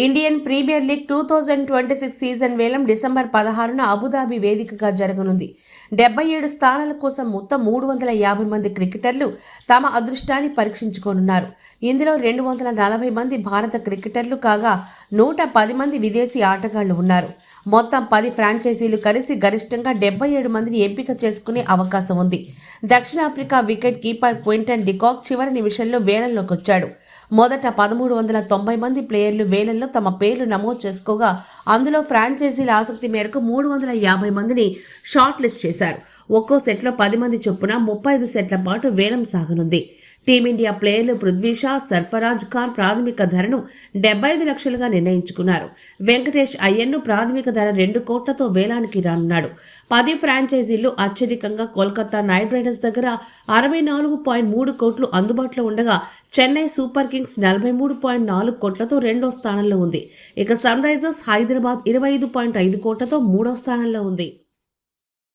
Indian premier league 2026 season వేలం December 16న Abu Dhabi వేదికగా జరగనుంది. 77 స్థానాల కోసం మొత్తం 350 మంది క్రికెటర్లు తమ అదృష్టాన్ని పరీక్షించుకోనున్నారు. ఇందులో 240 మంది భారత క్రికెటర్లు కాగా 110 మంది విదేశీ ఆటగాళ్లు ఉన్నారు. మొత్తం 10 ఫ్రాంచైజీలు కలిసి గరిష్టంగా 77 మందిని ఎంపిక చేసుకునే అవకాశం ఉంది. దక్షిణాఫ్రికా వికెట్ కీపర్ క్వింటన్ డికాక్ చివరి నిమిషంలో వేలంలోకి వచ్చాడు. మొదట 1390 మంది ప్లేయర్లు వేలంలో తమ పేర్లు నమోదు చేసుకోగా అందులో ఫ్రాంచైజీల ఆసక్తి మేరకు 350 మందిని షార్ట్ లిస్ట్ చేశారు. ఒక్కో సెట్లో 10 మంది చొప్పున 35 సెట్ల పాటు వేలం సాగనుంది. టీమిండియా ప్లేయర్లు పృథ్వీ షా, సర్ఫరాజ్ ఖాన్ ప్రాథమిక ధరను 75 లక్షలుగా నిర్ణయించుకున్నారు. వెంకటేష్ అయ్యర్ను ప్రాథమిక ధర 2 కోట్లతో వేలానికి రానున్నాడు. 10 ఫ్రాంచైజీలు అత్యధికంగా కోల్కతా నైట్ రైడర్స్ దగ్గర 64.3 కోట్లు అందుబాటులో ఉండగా చెన్నై సూపర్ కింగ్స్ 43.4 కోట్లతో రెండో స్థానంలో ఉంది. ఇక సన్ రైజర్స్ హైదరాబాద్ 25.5 కోట్లతో మూడో స్థానంలో ఉంది.